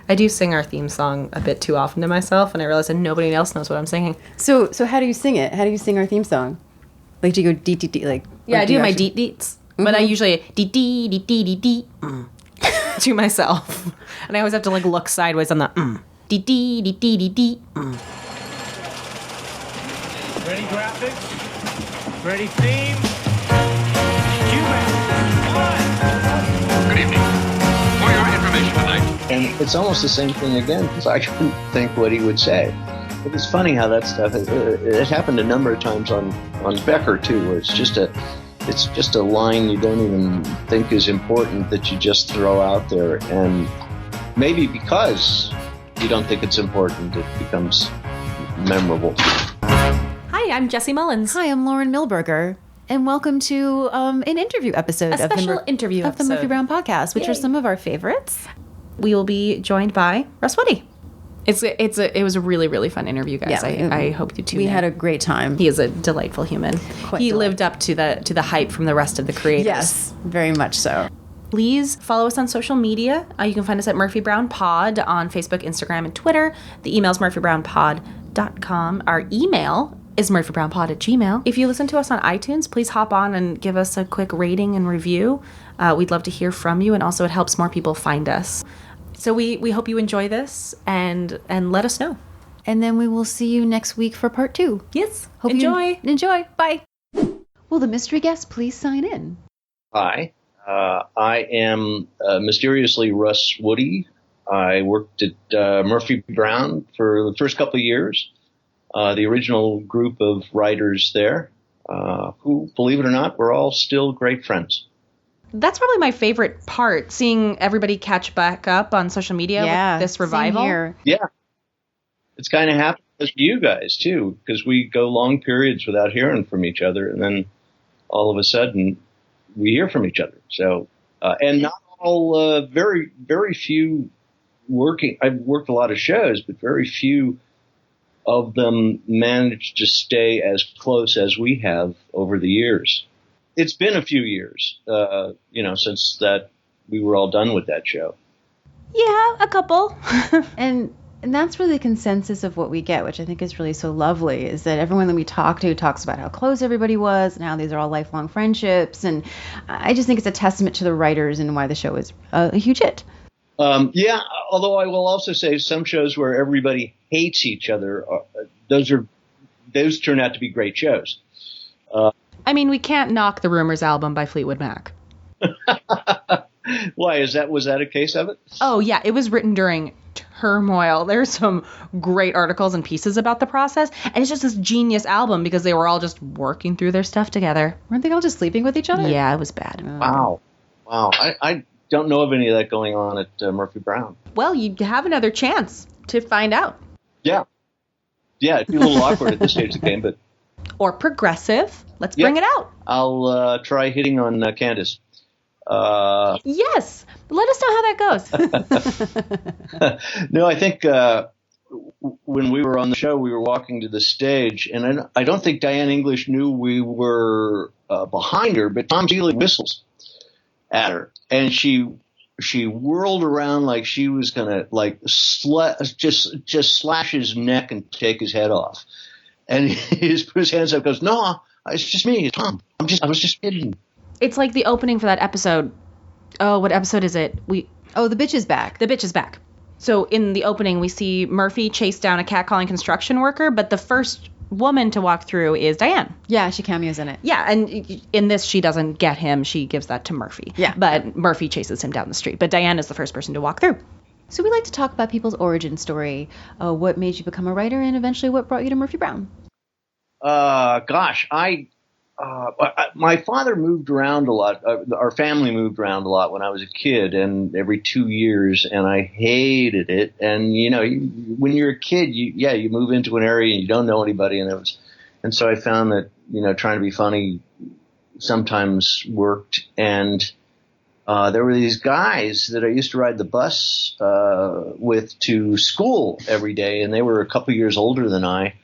I do sing our theme song a bit too often to myself, and I realize that nobody else knows what I'm singing. So how do you sing it? How do you sing our theme song? Like, do you go deet deet deet? Like, Yeah, I do my actually... deet deets, but I usually deet deet deet deet deet to myself, and I always have to like look sideways on the deet deet deet deet deet. Ready graphics? Ready theme? Cue back. Good evening. For your information tonight. And it's almost the same thing again, because I couldn't think what he would say. But it's funny how that stuff, it happened a number of times on Becker too, where it's just a line you don't even think is important that you just throw out there. And maybe because you don't think it's important, it becomes memorable. Hi, I'm Jessie Mullins. Hi, I'm Lauren Milberger. And welcome to an interview episode A special interview of the Murphy Brown podcast, which are some of our favorites. We will be joined by Russ Woody. It was a really, really fun interview, guys. Yeah, I hope you tune in. We had a great time. He is a delightful human. He lived up to the hype from the rest of the creators. Yes, very much so. Please follow us on social media. You can find us at Murphy Brown Pod on Facebook, Instagram, and Twitter. The email is murphybrownpod.com. Our email is murphybrownpod@gmail.com. If you listen to us on iTunes, please hop on and give us a quick rating and review. We'd love to hear from you, and also it helps more people find us. So we hope you enjoy this and let us know. And then we will see you next week for part 2. Yes. Hope enjoy. Enjoy. Bye. Will the mystery guest please sign in? Hi, I am mysteriously Russ Woody. I worked at Murphy Brown for the first couple of years. The original group of writers there, who, believe it or not, we're all still great friends. That's probably my favorite part, seeing everybody catch back up on social media with this revival. Same here. Yeah. It's kind of happened to you guys, too, because we go long periods without hearing from each other, and then all of a sudden we hear from each other. So, and not all, very, very few I've worked a lot of shows, but very few of them managed to stay as close as we have over the years. It's been a few years, since that we were all done with that show. Yeah, a couple. And that's really the consensus of what we get, which I think is really so lovely, is that everyone that we talk to talks about how close everybody was and how these are all lifelong friendships. And I just think it's a testament to the writers and why the show is a huge hit. Yeah, although I will also say some shows where everybody hates each other, those turn out to be great shows. I mean, we can't knock the Rumors album by Fleetwood Mac. Why? Was that a case of it? Oh, yeah. It was written during turmoil. There's some great articles and pieces about the process. And it's just this genius album because they were all just working through their stuff together. Weren't they all just sleeping with each other? Yeah, it was bad. Wow. I don't know of any of that going on at Murphy Brown. Well, you have another chance to find out. Yeah. Yeah, it'd be a little awkward at this stage of the game, but... Or progressive. Let's bring it out. I'll try hitting on Candace. Yes. Let us know how that goes. No, I think when we were on the show, we were walking to the stage, and I don't think Diane English knew we were behind her, but Tom Seeley whistles at her, and she whirled around like she was gonna just slash his neck and take his head off. And he put his hands up and goes, "No, it's just me, it's Tom. I was just kidding." It's like the opening for that episode. Oh, what episode is it? The Bitch is Back. The Bitch is Back. So in the opening, we see Murphy chase down a catcalling construction worker, but the first woman to walk through is Diane. Yeah, she cameos in it. Yeah, and in this, she doesn't get him. She gives that to Murphy. Yeah. But Murphy chases him down the street. But Diane is the first person to walk through. So we like to talk about people's origin story. What made you become a writer, and eventually what brought you to Murphy Brown? My father moved around a lot. Our family moved around a lot when I was a kid, and every 2 years, and I hated it. And when you're a kid, you move into an area and you don't know anybody, and so I found that trying to be funny sometimes worked. And there were these guys that I used to ride the bus with to school every day, and they were a couple years older than I,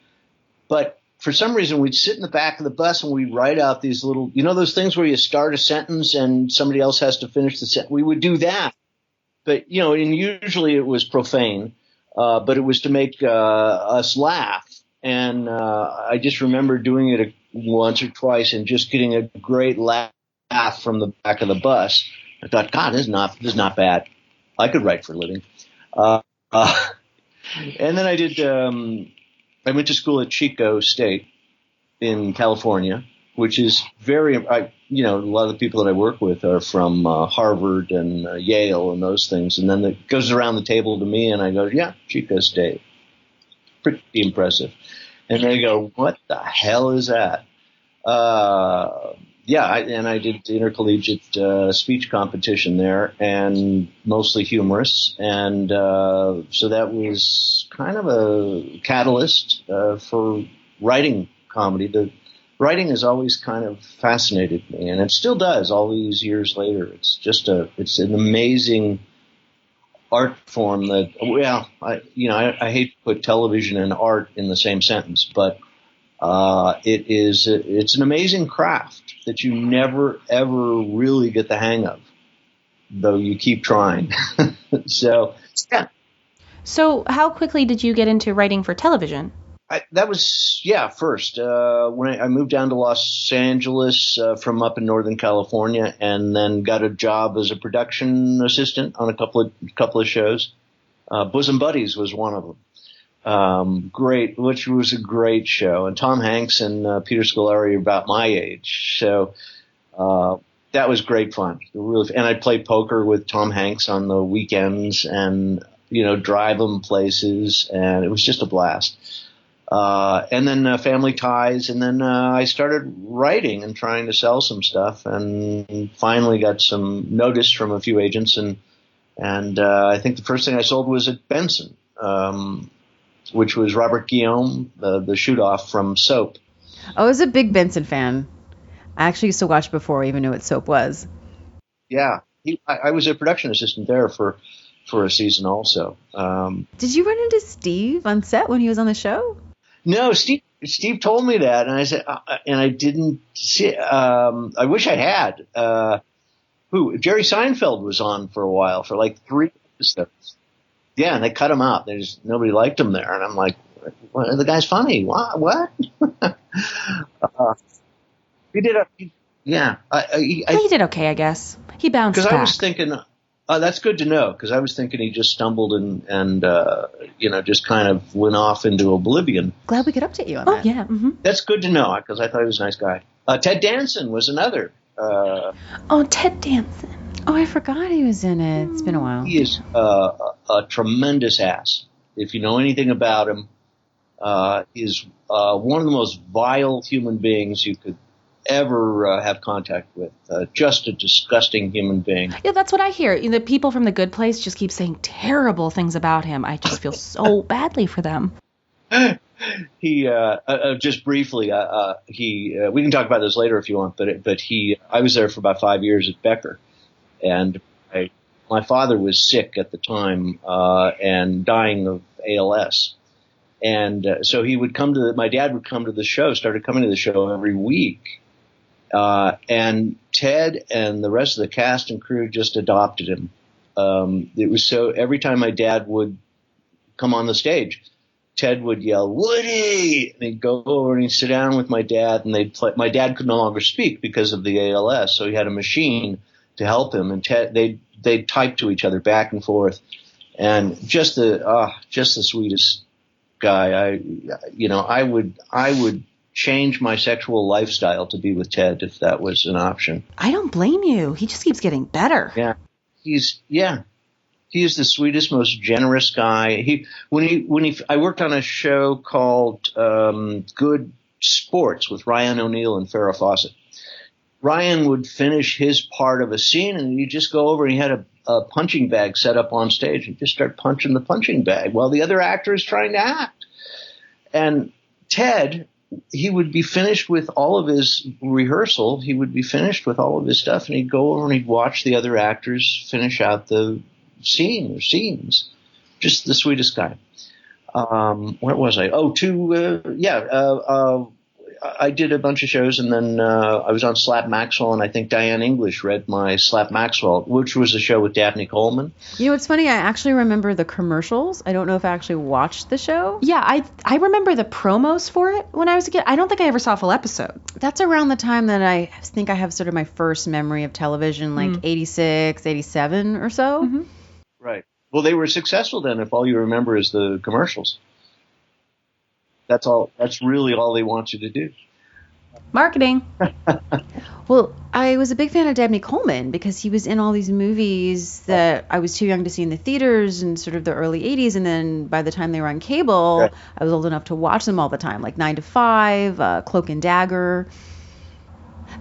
but for some reason, we'd sit in the back of the bus and we'd write out these little, those things where you start a sentence and somebody else has to finish the sentence. We would do that. but and usually it was profane, but it was to make us laugh. And I just remember doing it once or twice and just getting a great laugh from the back of the bus. I thought, God, this is not bad. I could write for a living. And then I did. I went to school at Chico State in California, which is very. A lot of the people that I work with are from Harvard and Yale and those things. And then it goes around the table to me, and I go, "Yeah, Chico State, pretty impressive." And they go, "What the hell is that?" I did the intercollegiate speech competition there, and mostly humorous, and so that was kind of a catalyst for writing comedy. The writing has always kind of fascinated me, and it still does all these years later. It's an amazing art form that, I hate to put television and art in the same sentence, but it's an amazing craft that you never ever really get the hang of, though you keep trying. So, yeah. So how quickly did you get into writing for television? First. When I moved down to Los Angeles from up in Northern California, and then got a job as a production assistant on a couple of shows. Bosom Buddies was one of them. Which was a great show. And Tom Hanks and Peter Scolari are about my age. So that was great fun. And I played poker with Tom Hanks on the weekends and, drive him places. And it was just a blast. And then Family Ties. And then I started writing and trying to sell some stuff, and finally got some notice from a few agents. And I think the first thing I sold was at Benson. Which was Robert Guillaume, the shoot-off from Soap. I was a big Benson fan. I actually used to watch before I even knew what Soap was. Yeah. I was a production assistant there for a season also. Did you run into Steve on set when he was on the show? No, Steve told me that, and I said, and I didn't see it. I wish I had. Jerry Seinfeld was on for a while, for like 3 episodes. Yeah, and they cut him out. Nobody liked him there, and I'm like, the guy's funny. What? He did. He did okay, I guess. He bounced back. Because I was thinking, that's good to know. Because I was thinking he just stumbled and just kind of went off into oblivion. Glad we could update you on that. Oh yeah, mm-hmm. That's good to know, because I thought he was a nice guy. Ted Danson was another. Ted Danson. Oh, I forgot he was in it. It's been a while. He is a tremendous ass. If you know anything about him, he's one of the most vile human beings you could ever have contact with. Just a disgusting human being. Yeah, that's what I hear. The people from The Good Place just keep saying terrible things about him. I just feel so badly for them. He just briefly. We can talk about this later if you want. But I was there for about 5 years at Becker. And my father was sick at the time and dying of ALS. And so my dad would come to the show, started coming to the show every week. And Ted and the rest of the cast and crew just adopted him. It was so every time my dad would come on the stage, Ted would yell, "Woody!" And he'd go over and he'd sit down with my dad, and they'd play. My dad could no longer speak because of the ALS, so he had a machine to help him, and they'd type to each other back and forth, and just the sweetest guy. I would change my sexual lifestyle to be with Ted if that was an option. I don't blame you. He just keeps getting better. Yeah, he is the sweetest, most generous guy. I worked on a show called Good Sports with Ryan O'Neal and Farrah Fawcett. Ryan would finish his part of a scene, and he'd just go over and he had a punching bag set up on stage and just start punching the punching bag while the other actor is trying to act. And Ted, he would be finished with all of his rehearsal. He would be finished with all of his stuff, and he'd go over and he'd watch the other actors finish out the scene or scenes. Just the sweetest guy. Where was I? I did a bunch of shows, and then I was on Slap Maxwell, and I think Diane English read my Slap Maxwell, which was a show with Dabney Coleman. You know, it's funny. I actually remember the commercials. I don't know if I actually watched the show. Yeah, I remember the promos for it when I was a kid. I don't think I ever saw a full episode. That's around the time that I think I have sort of my first memory of television, like 86, 87 or so. Mm-hmm. Right. Well, they were successful then if all you remember is the commercials. That's all. That's really all they want you to do. Marketing. Well, I was a big fan of Dabney Coleman because he was in all these movies that I was too young to see in the theaters in sort of the early 80s. And then by the time they were on cable, Right. I was old enough to watch them all the time, like 9 to 5, Cloak and Dagger.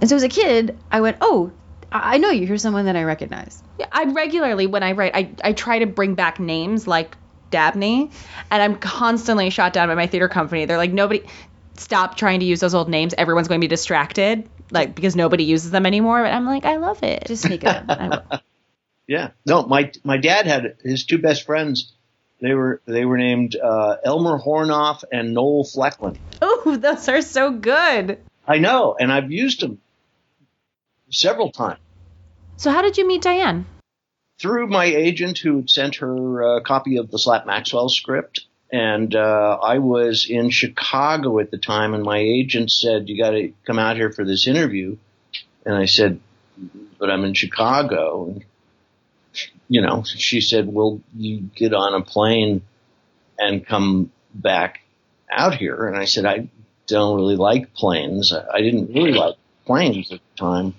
And so as a kid, I went, oh, I know you. Here's someone that I recognize. Yeah, I regularly, when I write, I try to bring back names like Dabney, and I'm constantly shot down by my theater company. They're like, nobody, stop trying to use those old names. Everyone's going to be distracted, like, because nobody uses them anymore. But I'm like, I love it. Just sneak it in. I will. Yeah. No, my dad had his two best friends. They were named Elmer Hornoff and Noel Flecklin. Oh, those are so good. I know, and I've used them several times. So how did you meet Diane? Through my agent who had sent her a copy of the Slap Maxwell script. And I was in Chicago at the time, and my agent said, you got to come out here for this interview. And I said, but I'm in Chicago. And, you know, she said, well, you get on a plane and come back out here. And I said, I don't really like planes. I didn't really like planes at the time.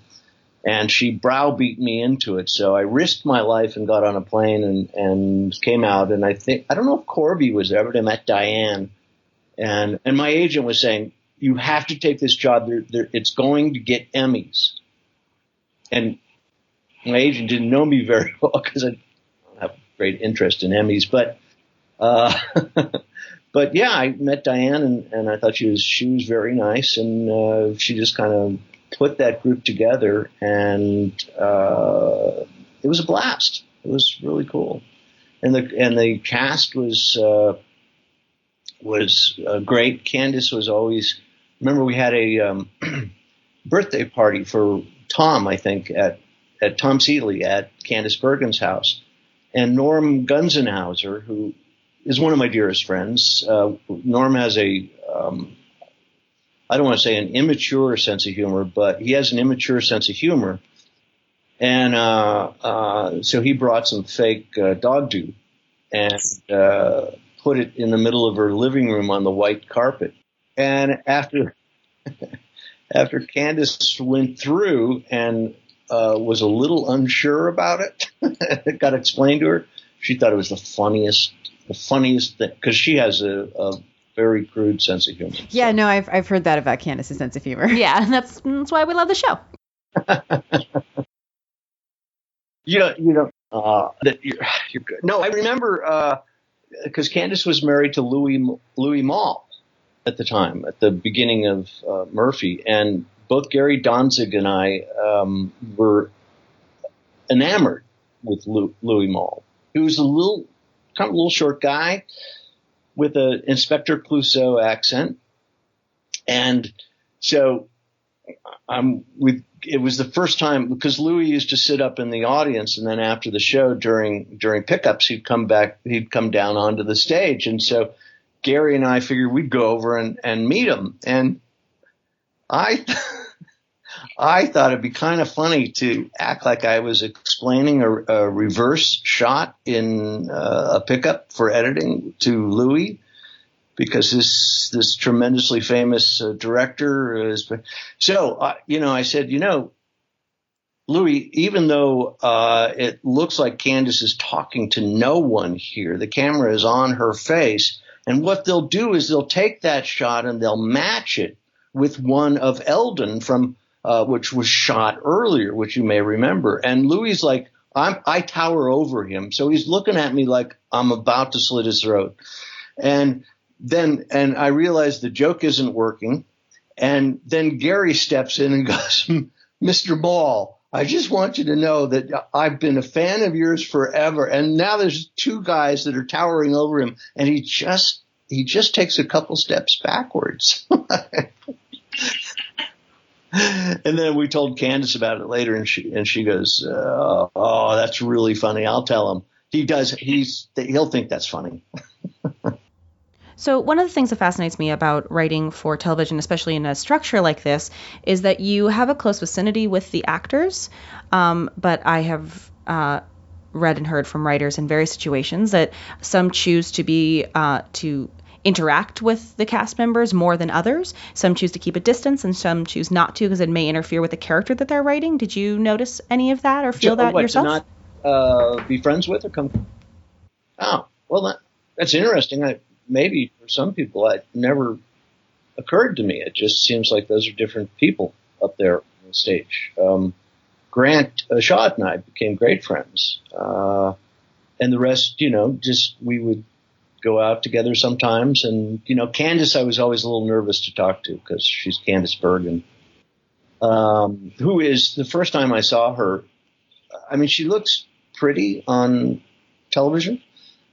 And she browbeat me into it. So I risked my life and got on a plane and came out. And I don't know if Corby was there, but I met Diane. And my agent was saying, you have to take this job. It's going to get Emmys. And my agent didn't know me very well because I don't have great interest in Emmys. But but yeah, I met Diane and I thought she was very nice. And she just kind of put that group together, and it was a blast. It was really cool, and the cast was great. Candace was always. Remember, we had a birthday party for Tom, I think, at Tom Seeley at Candace Bergen's house, and Norm Gunzenhauser, who is one of my dearest friends. Norm has I don't want to say an immature sense of humor, but he has an immature sense of humor. And so he brought some fake dog do and put it in the middle of her living room on the white carpet. And after Candace went through and was a little unsure about it, it got explained to her, she thought it was the funniest thing, because she has a very crude sense of humor. Yeah, no, I've heard that about Candace's sense of humor. Yeah, that's why we love the show. That you're good. No, I remember because Candace was married to Louis Malle at the time, at the beginning of Murphy, and both Gary Danzig and I were enamored with Louis Malle. He was a little short guy with an Inspector Clouseau accent. And so it was the first time, because Louis used to sit up in the audience, and then after the show during pickups, he'd come down onto the stage. And so Gary and I figured we'd go over and meet him. And I thought it'd be kind of funny to act like I was explaining a reverse shot in a pickup for editing to Louis, because this tremendously famous director is. So I said, Louis, even though it looks like Candace is talking to no one here, the camera is on her face, and what they'll do is they'll take that shot and they'll match it with one of Eldon from. Which was shot earlier, which you may remember. And Louis like, I tower over him. So he's looking at me like I'm about to slit his throat. And I realize the joke isn't working. And then Gary steps in and goes, Mr. Ball, I just want you to know that I've been a fan of yours forever. And now there's two guys that are towering over him. And he just takes a couple steps backwards. And then we told Candace about it later, and she goes, "Oh, that's really funny. I'll tell him." He'll think that's funny. So one of the things that fascinates me about writing for television, especially in a structure like this, is that you have a close vicinity with the actors. But I have read and heard from writers in various situations that some choose to interact with the cast members more than others. Some choose to keep a distance, and some choose not to because it may interfere with the character that they're writing. Did you notice any of that or feel that yourself? To not be friends with or come? Oh, well, that's interesting. Maybe for some people, it never occurred to me. It just seems like those are different people up there on the stage. Grant Shaw and I became great friends. And the rest, just we would go out together sometimes. And, Candace, I was always a little nervous to talk to because she's Candace Bergen, who is, the first time I saw her, I mean, she looks pretty on television,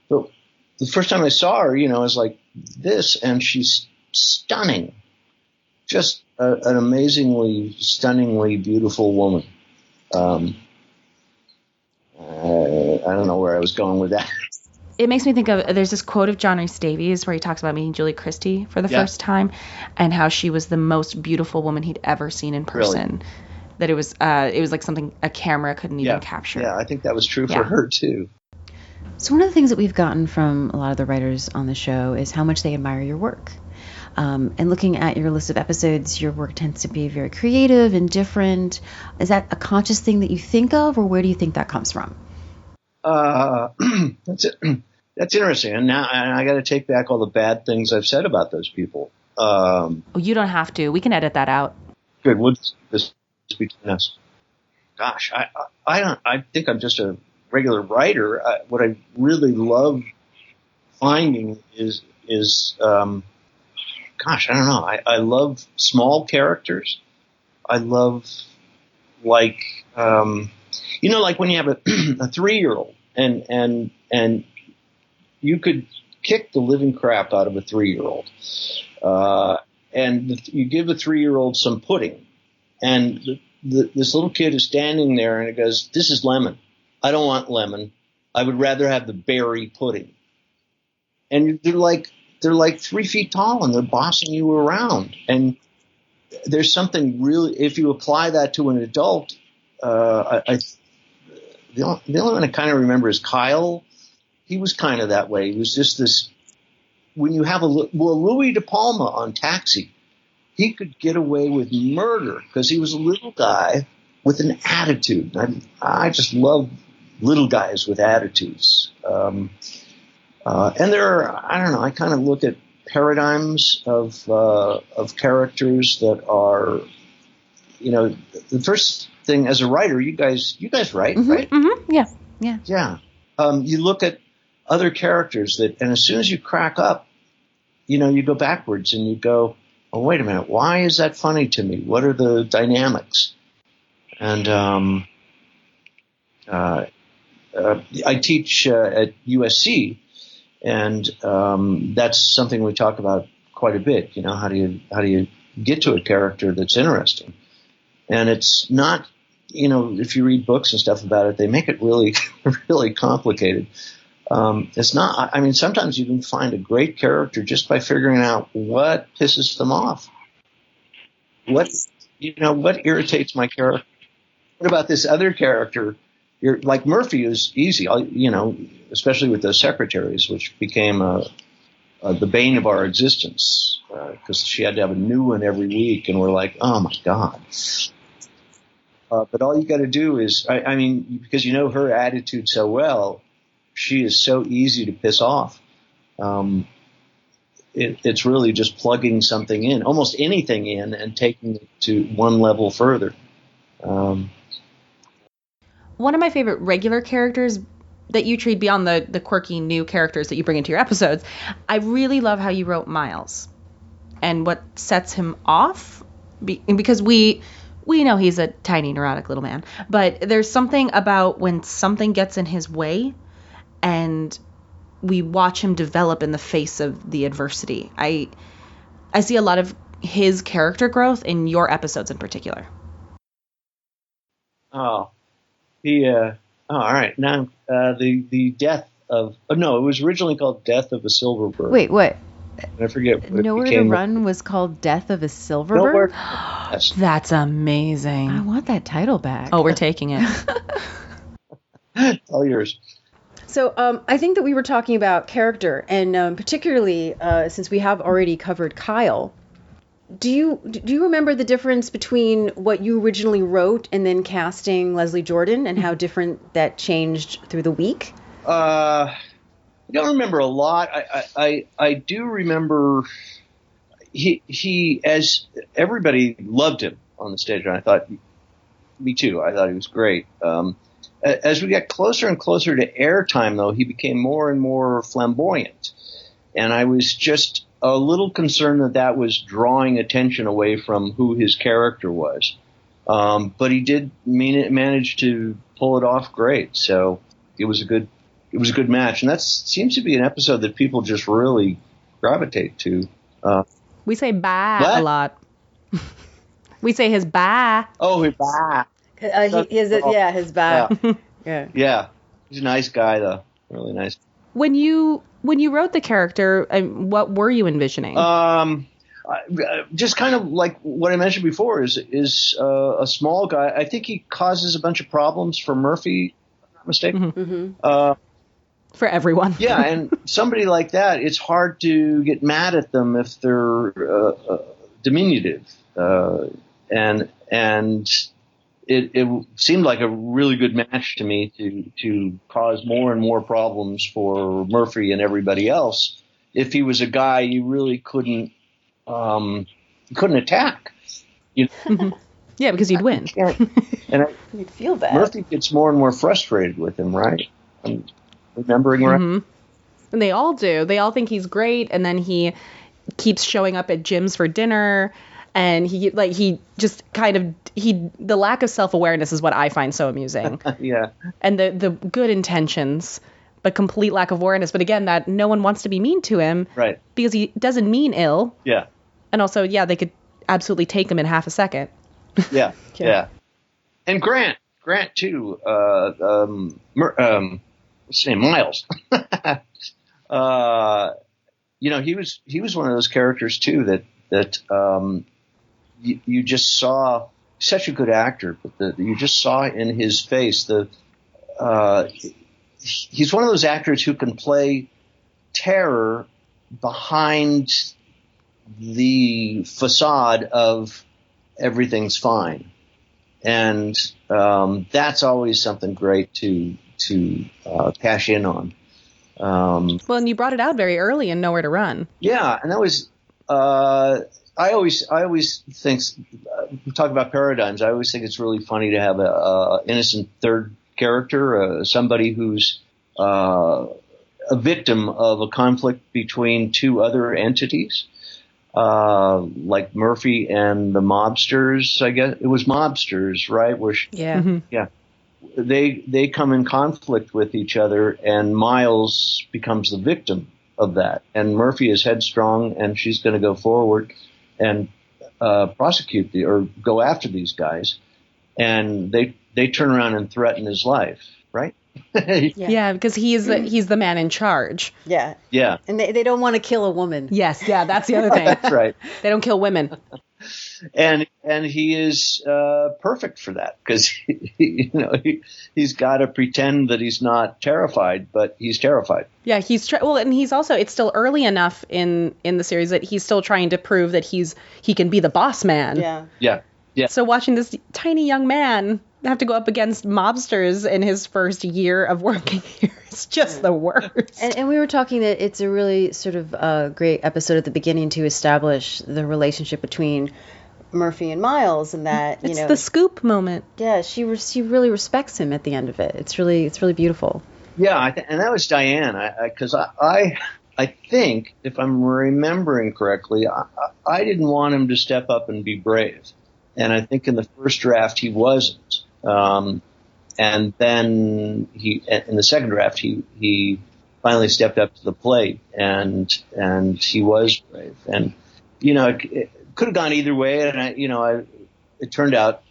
but the first time I saw her, I was like this, and she's stunning. Just an amazingly, stunningly beautiful woman. I don't know where I was going with that. It makes me think of, there's this quote of John Rhys Davies where he talks about meeting Julie Christie for the first time and how she was the most beautiful woman he'd ever seen in person. Really? That it was like something a camera couldn't even capture. Yeah, I think that was true for her too. So one of the things that we've gotten from a lot of the writers on the show is how much they admire your work. And looking at your list of episodes, your work tends to be very creative and different. Is that a conscious thing that you think of, or where do you think that comes from? That's interesting. And now I got to take back all the bad things I've said about those people. You don't have to. We can edit that out. Good. We'll just between us. Gosh, I think I'm just a regular writer. What I really love finding is gosh, I don't know. I love small characters. I love like when you have a 3-year-old and you could kick the living crap out of a 3-year-old, and you give a 3-year-old some pudding, and this little kid is standing there and it goes, "This is lemon. I don't want lemon. I would rather have the berry pudding." And they're like 3 feet tall and they're bossing you around. And there's something really, if you apply that to an adult, the only one I kind of remember is Kyle. He was kind of that way. He was just this, when you have Louis De Palma on Taxi, he could get away with murder because he was a little guy with an attitude. I just love little guys with attitudes. And there are, I don't know, I kind of look at paradigms of characters that are, the first thing as a writer, you guys write, right? Mm-hmm. Yeah. Yeah. You look at other characters and as soon as you crack up, you go backwards and you go, "Oh, wait a minute. Why is that funny to me? What are the dynamics?" And I teach at USC, and that's something we talk about quite a bit. How do you get to a character that's interesting? And it's not, if you read books and stuff about it, they make it really, really complicated. It's not. I mean, sometimes you can find a great character just by figuring out what pisses them off. What irritates my character? What about this other character? Like Murphy is easy, especially with those secretaries, which became the bane of our existence because she had to have a new one every week, and we're like, oh my God. But all you got to do is, because her attitude so well, she is so easy to piss off. It's really just plugging something in, almost anything in, and taking it to one level further. One of my favorite regular characters that you treat beyond the quirky new characters that you bring into your episodes, I really love how you wrote Miles and what sets him off, because we know he's a tiny neurotic little man, but there's something about when something gets in his way and we watch him develop in the face of the adversity. I see a lot of his character growth in your episodes in particular? Oh, all right. Now, the death of, no, it was originally called Death of a Silverbird. Wait, what? I forget. What Nowhere to became Run was called Death of a Silverbird? Nowhere. Yes. That's amazing. I want that title back. Oh, we're taking it. All yours. So I think that we were talking about character, and particularly since we have already covered Kyle, do you remember the difference between what you originally wrote and then casting Leslie Jordan, and how different that changed through the week? I don't remember a lot. I do remember he as everybody loved him on the stage, and I thought, me too. I thought he was great. As we got closer and closer to airtime, though, he became more and more flamboyant, and I was just a little concerned that was drawing attention away from who his character was. But he did manage to pull it off great. So it was a good match, and that seems to be an episode that people just really gravitate to. We say bye What? a lot. We say his bye. Oh, his back. His back. Yeah. Yeah, he's a nice guy, though. Really nice. When you wrote the character, what were you envisioning? Just kind of like what I mentioned before is a small guy. I think he causes a bunch of problems for Murphy, if I'm not mistaken. For everyone. Yeah, and somebody like that, it's hard to get mad at them if they're diminutive. And it seemed like a really good match to me to cause more and more problems for Murphy and everybody else. If he was a guy you really couldn't attack. Yeah, because you'd win. You'd feel bad. Murphy gets more and more frustrated with him, right? I'm remembering right. And they all do. They all think he's great, and then he keeps showing up at gyms for dinner, and the lack of self-awareness is what I find so amusing. Yeah. And the good intentions, but complete lack of awareness. But again, that no one wants to be mean to him, Right. because he doesn't mean ill. Yeah. And also, yeah, they could absolutely take him in half a second. Yeah. Yeah. And Grant too. What's his name? Miles. He was one of those characters too that you just saw. Such a good actor, but you just saw in his face he's one of those actors who can play terror behind the facade of everything's fine, and that's always something great to cash in on. Well, and you brought it out very early in Nowhere to Run. Yeah, and that was. I always think, we talk about paradigms. I always think it's really funny to have a innocent third character, somebody who's a victim of a conflict between two other entities, like Murphy and the mobsters. I guess it was mobsters, right? Yeah. They come in conflict with each other, and Miles becomes the victim of that. And Murphy is headstrong, and she's going to go forward and prosecute or go after these guys, and they turn around and threaten his life, right? Yeah, because he's the man in charge. Yeah. Yeah. And they don't want to kill a woman. Yes, yeah, that's the other thing. That's right. They don't kill women. And he is perfect for that, because he's got to pretend that he's not terrified, but he's terrified. Yeah, and he's also, it's still early enough in the series that he's still trying to prove that he can be the boss man. Yeah. Yeah. Yeah. So watching this tiny young man have to go up against mobsters in his first year of working here is just the worst. And we were talking that it's a really sort of great episode at the beginning to establish the relationship between Murphy and Miles, and that it's the scoop moment. Yeah, she really respects him at the end of it. It's really beautiful. Yeah, and that was Diane, because I think, if I'm remembering correctly, I didn't want him to step up and be brave, and I think in the first draft he wasn't, and then in the second draft he finally stepped up to the plate, and he was brave, and could have gone either way, and it turned out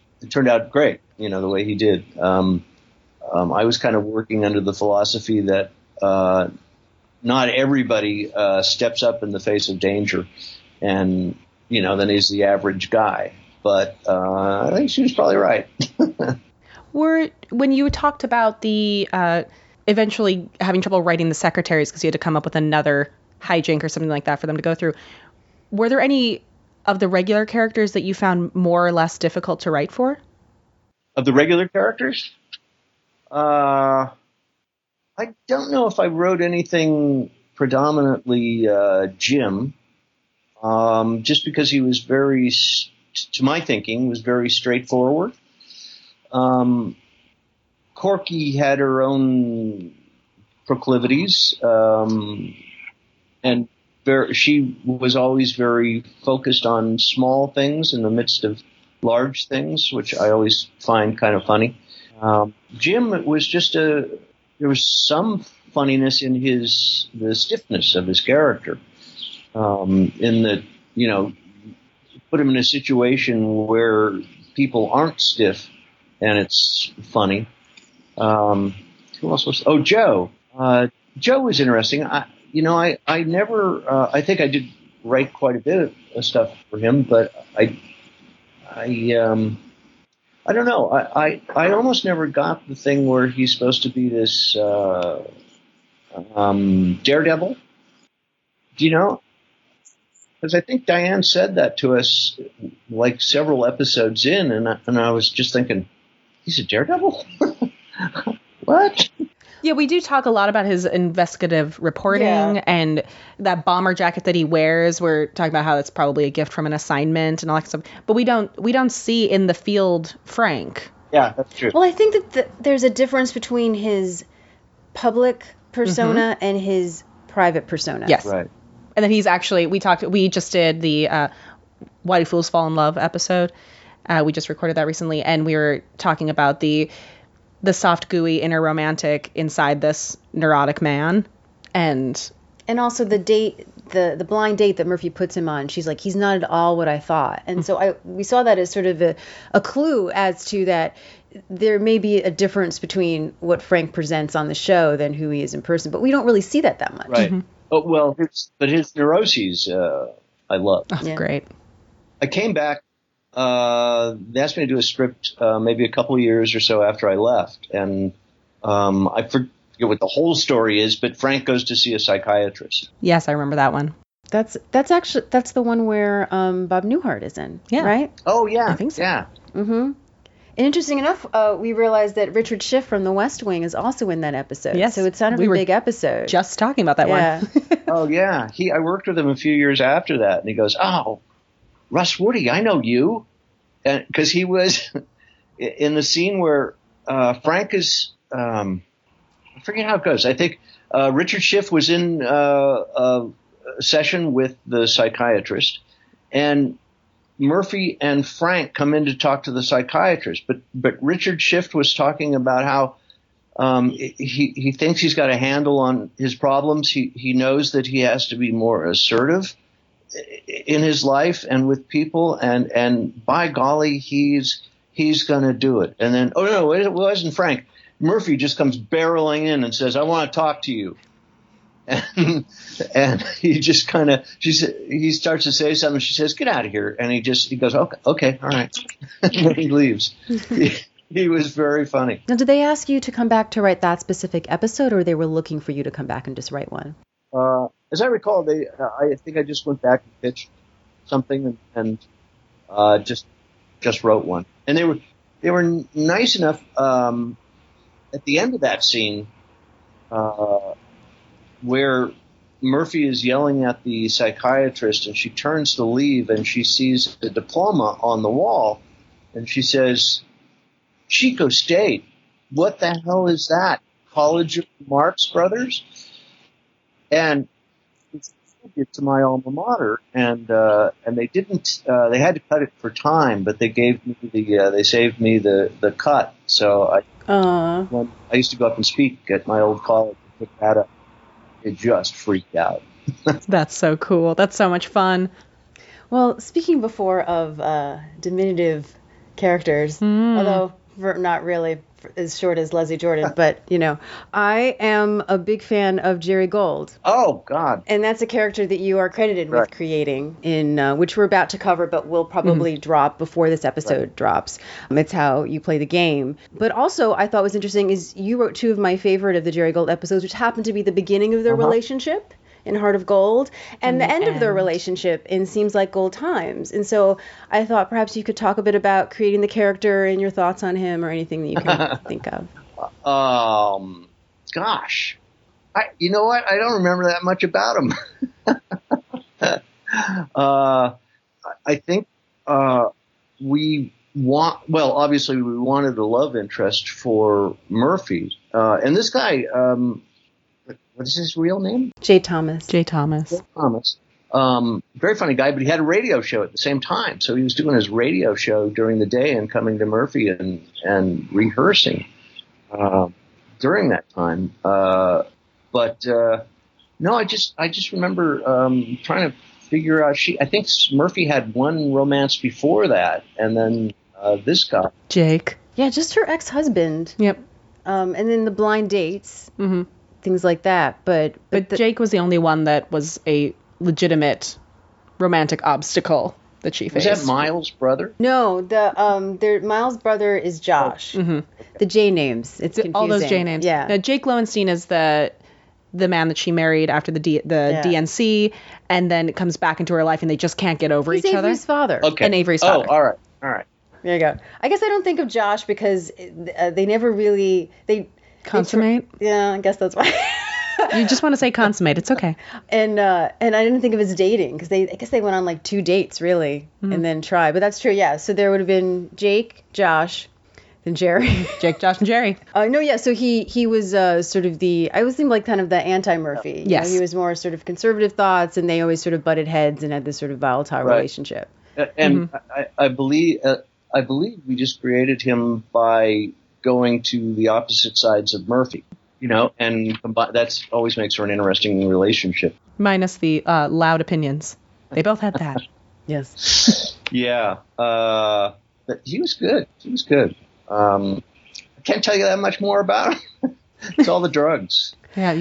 great. The way he did. I was kind of working under the philosophy that not everybody steps up in the face of danger, and then he's the average guy. But I think she was probably right. When you talked about the eventually having trouble writing the secretaries because you had to come up with another hijink or something like that for them to go through, were there any of the regular characters that you found more or less difficult to write for? Of the regular characters? I don't know if I wrote anything predominantly Jim, just because he was to my thinking, was very straightforward. Corky had her own proclivities, and she was always very focused on small things in the midst of large things, which I always find kind of funny. Jim was there was some funniness in the stiffness of his character, in that, put him in a situation where people aren't stiff, and it's funny. Who else was? Oh, Joe. Joe was interesting. I never. I think I did write quite a bit of stuff for him, but I don't know. I almost never got the thing where he's supposed to be this daredevil. Do you know? Because I think Diane said that to us like several episodes in, and I was just thinking, he's a daredevil? What? Yeah, we do talk a lot about his investigative reporting and that bomber jacket that he wears. We're talking about how that's probably a gift from an assignment and all that stuff. But we don't see in the field Frank. Yeah, that's true. Well, I think that there's a difference between his public persona and his private persona. Yes. Right. And then he's actually, we just did the Why Do Fools Fall in Love episode. We just recorded that recently, and we were talking about the soft, gooey inner romantic inside this neurotic man. And also the date, the blind date that Murphy puts him on. She's like, he's not at all what I thought. And so we saw that as sort of a clue as to that there may be a difference between what Frank presents on the show than who he is in person. But we don't really see that much. Right. Oh, well, his neuroses, I love. Oh, great. I came back. They asked me to do a script maybe a couple of years or so after I left, and I forget what the whole story is, but Frank goes to see a psychiatrist. Yes, I remember that one. That's the one where Bob Newhart is in, right? Oh, yeah. I think so. Yeah. Mm-hmm. And interesting enough, we realized that Richard Schiff from The West Wing is also in that episode. Yes. So it's kind of a big episode. Just talking about that one. Oh, yeah. I worked with him a few years after that, and he goes, "Oh, Russ Woody, I know you." And because he was in the scene where Frank is, I forget how it goes. I think Richard Schiff was in a session with the psychiatrist, and Murphy and Frank come in to talk to the psychiatrist. But Richard Schiff was talking about how he thinks he's got a handle on his problems. He knows that he has to be more assertive in his life and with people, and by golly, he's going to do it. And then, oh no, it wasn't Frank. Murphy just comes barreling in and says, "I want to talk to you." And he just kind of, he starts to say something. She says, "Get out of here." And he goes, okay, all right. And then he leaves. He was very funny. Now, did they ask you to come back to write that specific episode, or they were looking for you to come back and just write one? As I recall, I think I just went back and pitched something and just wrote one. And they were nice enough at the end of that scene where Murphy is yelling at the psychiatrist, and she turns to leave, and she sees a diploma on the wall, and she says, "Chico State, what the hell is that? College of Marx Brothers?" And it's to my alma mater, and they didn't. They had to cut it for time, but they gave me they saved me the cut. So when I used to go up and speak at my old college and pick that up. It just freaked out. That's so cool. That's so much fun. Well, speaking before of diminutive characters, although not really as short as Leslie Jordan, but, I am a big fan of Jerry Gold. Oh, God. And that's a character that you are credited with Right. creating, in which we're about to cover, but will probably drop before this episode drops. It's how you play the game. But also, I thought was interesting is you wrote two of my favorite of the Jerry Gold episodes, which happened to be the beginning of their relationship in Heart of Gold, and the end of their relationship in Seems Like Gold Times. And so I thought perhaps you could talk a bit about creating the character and your thoughts on him, or anything that you can think of. Gosh. You know what? I don't remember that much about him. I think obviously we wanted a love interest for Murphy. And this guy, what is his real name? Jay Thomas. Jay Thomas. Jay Thomas. Very funny guy, but he had a radio show at the same time. So he was doing his radio show during the day and coming to Murphy and rehearsing during that time. But no, I just remember trying to figure out. I think Murphy had one romance before that, and then this guy, Jake. Yeah, just her ex-husband. Yep. And then the blind dates, things like that. But Jake was the only one that was a legitimate romantic obstacle that she was faced. that Miles' brother? no, their Miles' brother is Josh. The J names, it's confusing. All those J names. Yeah. Now, Jake Lowenstein is the man that she married after the DNC, and then it comes back into her life, and they just can't get over He's each Avery's father. Okay. And Avery's father. Oh, all right. There you go. I guess I don't think of Josh because they never really Consummate? Yeah, I guess that's why. You just want to say consummate. It's okay. And I didn't think of his dating because I guess they went on like 2 dates really, and then tried. But that's true. Yeah. So there would have been Jake, Josh, then Jerry. Jake, Josh, and Jerry. No, yeah. So he was sort of I always think like kind of the anti-Murphy. You Yes. know, he was more sort of conservative thoughts, and they always sort of butted heads and had this sort of volatile relationship. And I believe we just created him by going to the opposite sides of Murphy. And that always makes for an interesting relationship. Minus the loud opinions. They both had that. Yes. Yeah. But he was good. I can't tell you that much more about him. It's all the drugs. Yeah,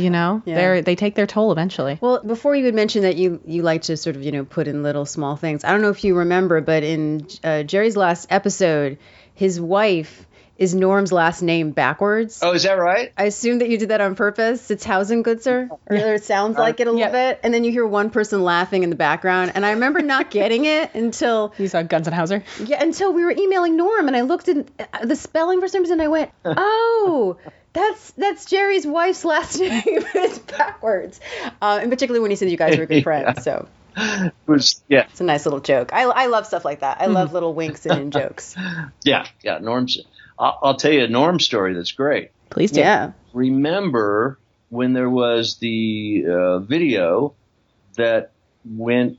they take their toll eventually. Well, before you had mentioned that you like to sort of, put in little small things. I don't know if you remember, but in Jerry's last episode, his wife is Norm's last name backwards. Oh, is that right? I assume that you did that on purpose. It's Hausengutzer, or it sounds like it a little bit. And then you hear one person laughing in the background. And I remember not getting it until You saw Guns N' Hauser? until we were emailing Norm, and I looked at the spelling for some reason. I went, oh, that's Jerry's wife's last name. It's backwards. And particularly when he said you guys were good friends. So It was, yeah. it's a nice little joke. I love stuff like that. I love little winks and in jokes. Yeah. Norm's. I'll tell you a Norm story that's great. Please do. Yeah. Remember when there was the video that went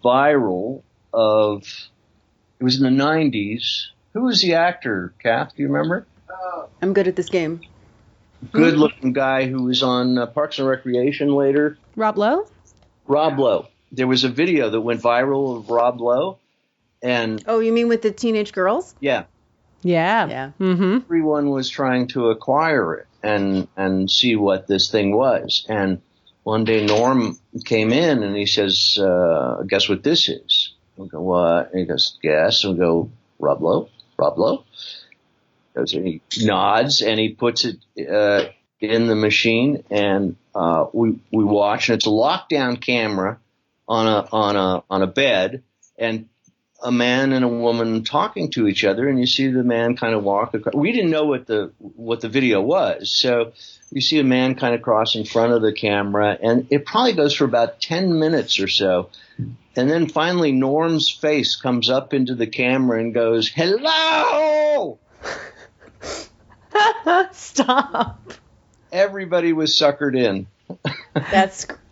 viral it was in the 90s. Who was the actor, Kath? Do you remember? I'm good at this game. Good looking guy who was on Parks and Recreation later. Rob Lowe? Rob Lowe. There was a video that went viral of Rob Lowe. And Oh, you mean with the teenage girls? yeah. Yeah. Yeah. Mm-hmm. Everyone was trying to acquire it and see what this thing was. And one day Norm came in and he says, guess what this is? We go, what? And he goes, guess. And we go, Rob Lowe? And he nods and he puts it in the machine, and we watch, and it's a lockdown camera on a bed, and a man and a woman talking to each other, and you see the man kind of walk across. We didn't know what the video was, so you see a man kind of cross in front of the camera, and it probably goes for about 10 minutes or so. And then finally Norm's face comes up into the camera and goes, "Hello!" Stop. Everybody was suckered in.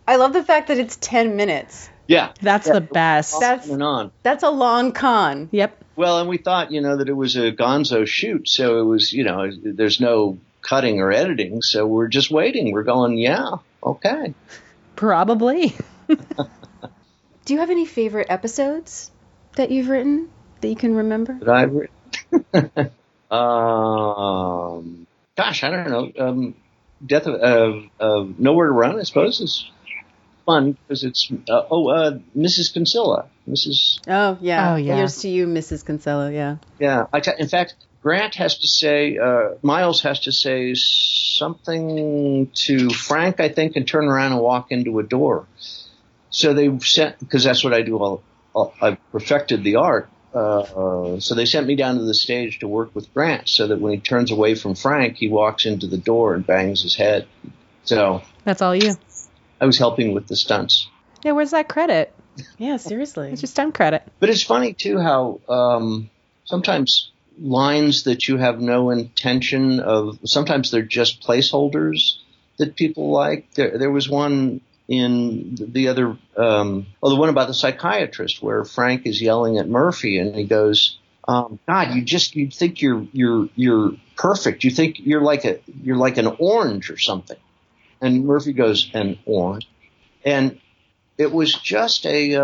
I love the fact that it's 10 minutes. Yeah. That's the best. On and on. That's a long con. Yep. Well, and we thought, that it was a gonzo shoot, so it was, there's no cutting or editing, so we're just waiting. We're going, yeah, okay. Probably. Do you have any favorite episodes that you've written that you can remember? That I've written. Gosh, I don't know. Death of Nowhere to Run, I suppose, is fun because it's Mrs. Kinsella. Oh yeah. Oh, yeah. Here's to you, Mrs. Kinsella. Yeah. Yeah. In fact, Grant has to say, Miles has to say something to Frank, I think, and turn around and walk into a door. So they sent, because that's what I do. I've perfected the art. So they sent me down to the stage to work with Grant so that when he turns away from Frank, he walks into the door and bangs his head. So That's all you. I was helping with the stunts. Yeah, where's that credit? Yeah. Seriously. It's your stunt credit. But it's funny, too, how sometimes lines that you have no intention of, sometimes they're just placeholders that people like. There was one in the other, the one about the psychiatrist where Frank is yelling at Murphy and he goes, God, you think you're perfect. You think you're like an orange or something. And Murphy goes, an orange. And it was just it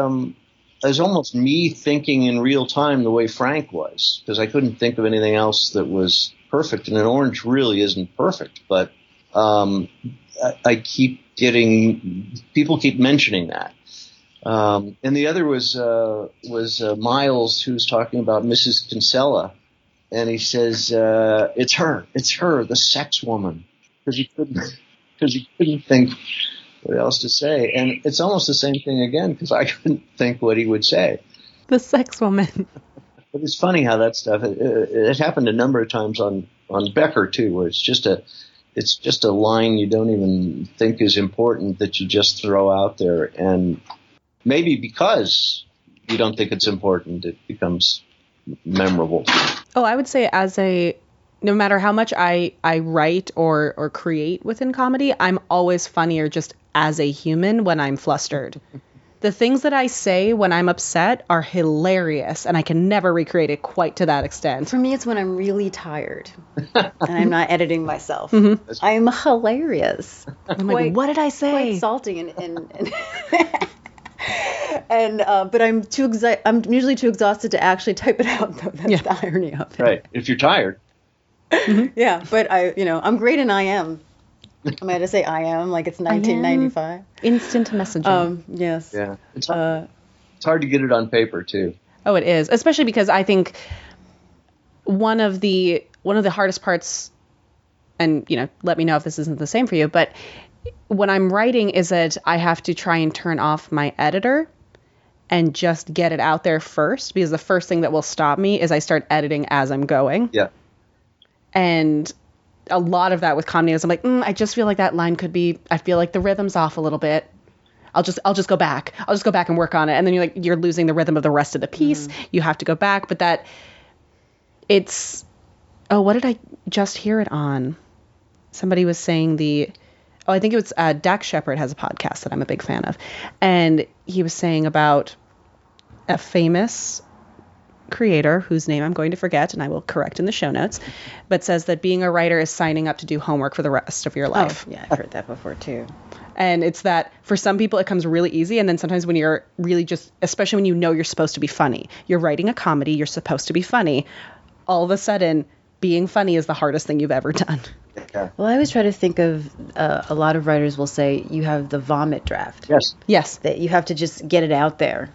was almost me thinking in real time the way Frank was, because I couldn't think of anything else that was perfect. And an orange really isn't perfect, but I keep people keep mentioning that. And the other was Miles, who's talking about Mrs. Kinsella, and he says, it's her, the sex woman, because he couldn't think what else to say. And it's almost the same thing again, because I couldn't think what he would say. The sex woman. But it's funny how that stuff, it happened a number of times on Becker too, where it's just a line you don't even think is important that you just throw out there. And maybe because you don't think it's important, it becomes memorable. Oh, I would say no matter how much I write or create within comedy, I'm always funnier just as a human when I'm flustered. The things that I say when I'm upset are hilarious, and I can never recreate it quite to that extent. For me, it's when I'm really tired and I'm not editing myself. Mm-hmm. I'm hilarious. I'm like, what did I say? Quite salty and but I'm usually too exhausted to actually type it out, though. That's the irony of it. Right. If you're tired. Mm-hmm. Yeah, but I'm great in I am. I'm going to say I am, like it's 1995. Instant messaging. Yes. Yeah. It's hard to get it on paper, too. Oh, it is. Especially because I think one of the hardest parts, and, let me know if this isn't the same for you, but when I'm writing is that I have to try and turn off my editor and just get it out there first, because the first thing that will stop me is I start editing as I'm going. Yeah. And a lot of that with comedy is I'm like, I just feel like that line could be, I feel like the rhythm's off a little bit. I'll just go back. I'll just go back and work on it. And then you're losing the rhythm of the rest of the piece. Mm-hmm. You have to go back. But what did I just hear it on? Somebody was saying I think it was Dax Shepard has a podcast that I'm a big fan of. And he was saying about a famous creator whose name I'm going to forget, and I will correct in the show notes, but says that being a writer is signing up to do homework for the rest of your life. Oh, yeah, I've heard that before too. And it's that for some people it comes really easy, and then sometimes when you're really especially when you're supposed to be funny, you're writing a comedy, you're supposed to be funny, all of a sudden being funny is the hardest thing you've ever done. Yeah. Well, I always try to think of a lot of writers will say you have the vomit draft. Yes. That you have to just get it out there.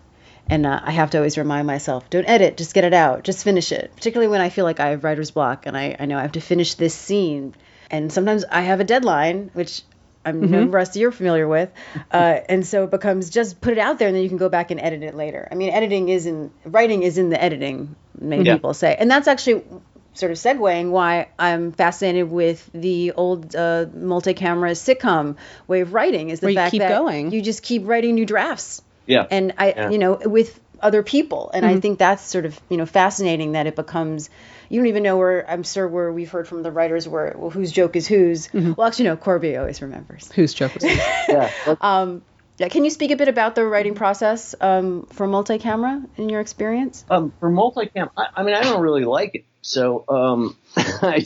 And I have to always remind myself, don't edit, just get it out, just finish it. Particularly when I feel like I have writer's block and I know I have to finish this scene. And sometimes I have a deadline, which I'm know Russ, you're familiar with. And so it becomes just put it out there and then you can go back and edit it later. I mean, writing is in the editing, many people say. And that's actually sort of segueing why I'm fascinated with the old multi-camera sitcom way of writing is the fact that you just keep writing new drafts. Yeah. And with other people. And I think that's sort of, fascinating that it becomes, you don't even know where we've heard from the writers whose joke is whose. Mm-hmm. Well, actually, no, Corby always remembers. Whose joke was whose. Yeah. Can you speak a bit about the writing process for multi-camera in your experience? For multi-cam, I mean, I don't really like it. So I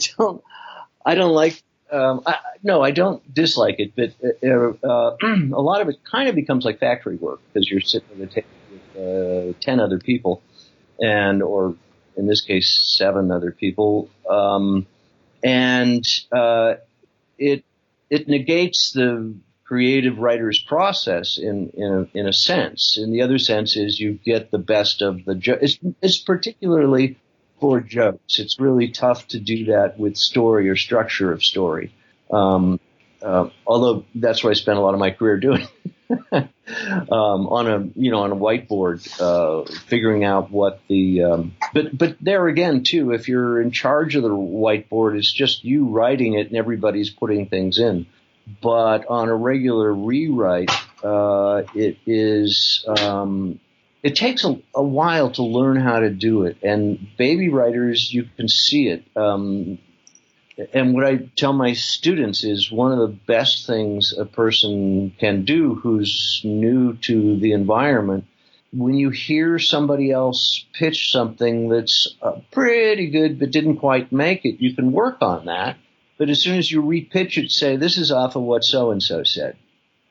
don't like No, I don't dislike it, but a lot of it kind of becomes like factory work because you're sitting at a table with 10 other people, or in this case, 7 other people, and it negates the creative writer's process in a sense. And the other sense is you get the best of the joke. It's particularly for jokes. It's really tough to do that with story or structure of story. Although that's what I spent a lot of my career doing. on a whiteboard, figuring out what but there again too, if you're in charge of the whiteboard, it's just you writing it and everybody's putting things in. But on a regular rewrite, it takes a while to learn how to do it. And baby writers, you can see it. And what I tell my students is one of the best things a person can do who's new to the environment, when you hear somebody else pitch something that's pretty good but didn't quite make it, you can work on that. But as soon as you repitch it, say, this is off of what so-and-so said.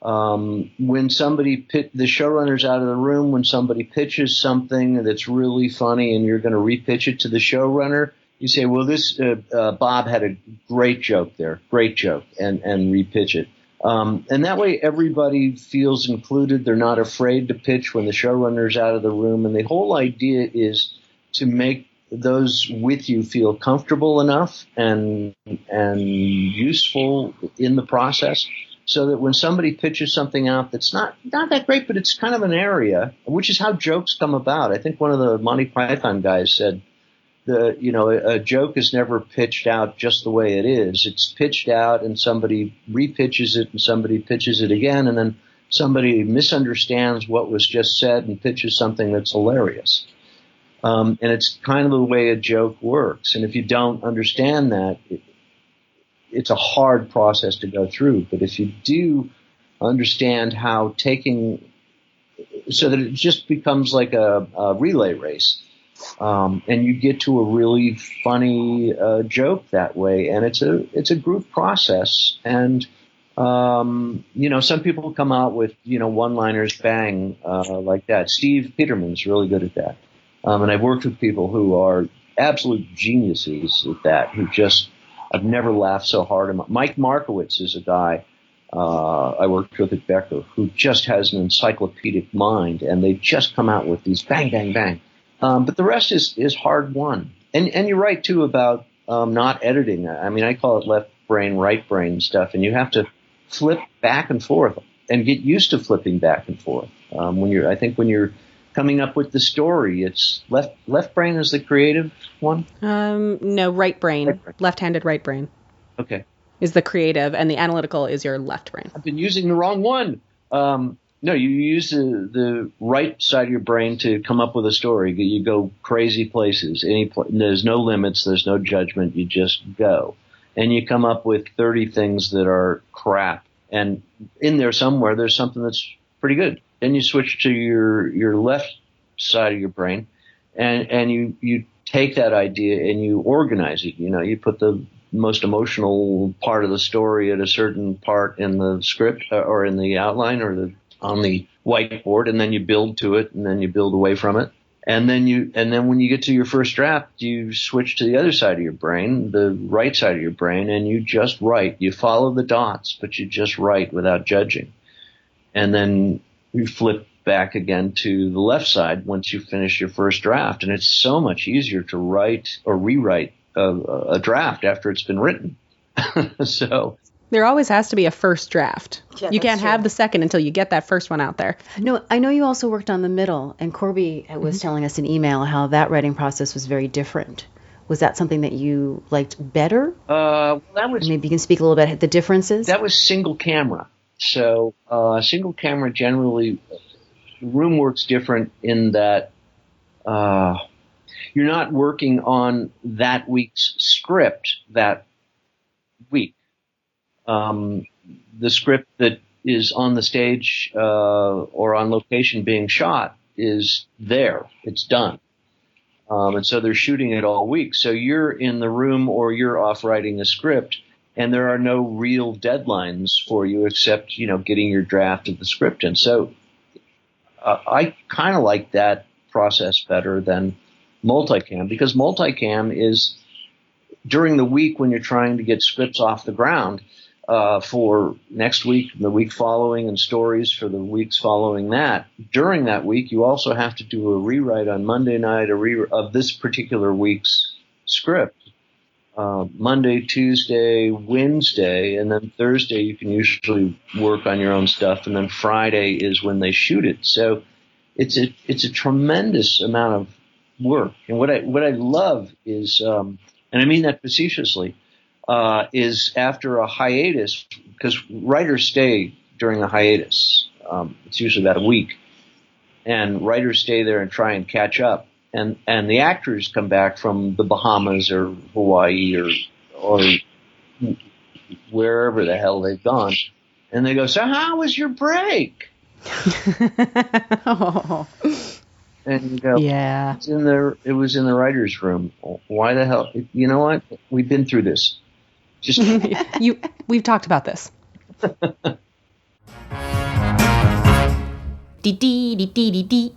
When somebody the showrunner's out of the room, when somebody pitches something that's really funny and you're going to repitch it to the showrunner, you say, well, this Bob had a great joke there, great joke, and repitch it. And that way everybody feels included. They're not afraid to pitch when the showrunner's out of the room. And the whole idea is to make those with you feel comfortable enough and useful in the process, so that when somebody pitches something out that's not that great, but it's kind of an area, which is how jokes come about. I think one of the Monty Python guys said, a joke is never pitched out just the way it is. It's pitched out and somebody repitches it and somebody pitches it again, and then somebody misunderstands what was just said and pitches something that's hilarious. And it's kind of the way a joke works. And if you don't understand that, it's a hard process to go through. But if you do understand how so that it just becomes like a relay race, and you get to a really funny joke that way. And it's a group process. And some people come out with one-liners, bang, like that. Steve Peterman's really good at that. And I've worked with people who are absolute geniuses at that, I've never laughed so hard. Mike Markowitz is a guy I worked with at Becker who just has an encyclopedic mind, and they just come out with these bang, bang, bang. But the rest is hard won. And you're right, too, about not editing. I mean, I call it left brain, right brain stuff, and you have to flip back and forth and get used to flipping back and forth. When you're coming up with the story, it's left brain is the creative one? No, right brain. Left-handed right brain. Okay. Is the creative, and the analytical is your left brain. I've been using the wrong one. No, you use the right side of your brain to come up with a story. You go crazy places. There's no limits. There's no judgment. You just go. And you come up with 30 things that are crap. And in there somewhere, there's something that's pretty good. Then you switch to your left side of your brain, and you take that idea and you organize it. You put the most emotional part of the story at a certain part in the script or in the outline or on the whiteboard, and then you build to it, and then you build away from it. And then when you get to your first draft, you switch to the other side of your brain, the right side of your brain, and you just write. You follow the dots, but you just write without judging. And then you flip back again to the left side once you finish your first draft. And it's so much easier to write or rewrite a draft after it's been written. So there always has to be a first draft. Yeah, you can't true. have the second until you get that first one out there. No, I know you also worked on the middle, and Corby was telling us in email how that writing process was very different. Was that something that you liked better? That was, maybe you can speak a little bit the differences. That was single camera. So single camera generally, the room works different in that you're not working on that week's script that week. The script that is on the stage or on location being shot is there. It's done. And so they're shooting it all week. So you're in the room or you're off writing a script, and there are no real deadlines for you except, getting your draft of the script in. So I kind of like that process better than multicam, because multicam is during the week when you're trying to get scripts off the ground for next week, the week following, and stories for the weeks following that. During that week, you also have to do a rewrite on Monday night of this particular week's script. Monday, Tuesday, Wednesday, and then Thursday you can usually work on your own stuff, and then Friday is when they shoot it. So it's a tremendous amount of work. And what I love is, and I mean that facetiously, is after a hiatus, because writers stay during the hiatus. It's usually about a week, and writers stay there and try and catch up. And the actors come back from the Bahamas or Hawaii or wherever the hell they've gone, and they go, "So how was your break?" Oh. And you go, Yeah. It was in the writer's room. Why the hell? You know what? We've been through this. Just We've talked about this. Dee dee dee dee dee dee.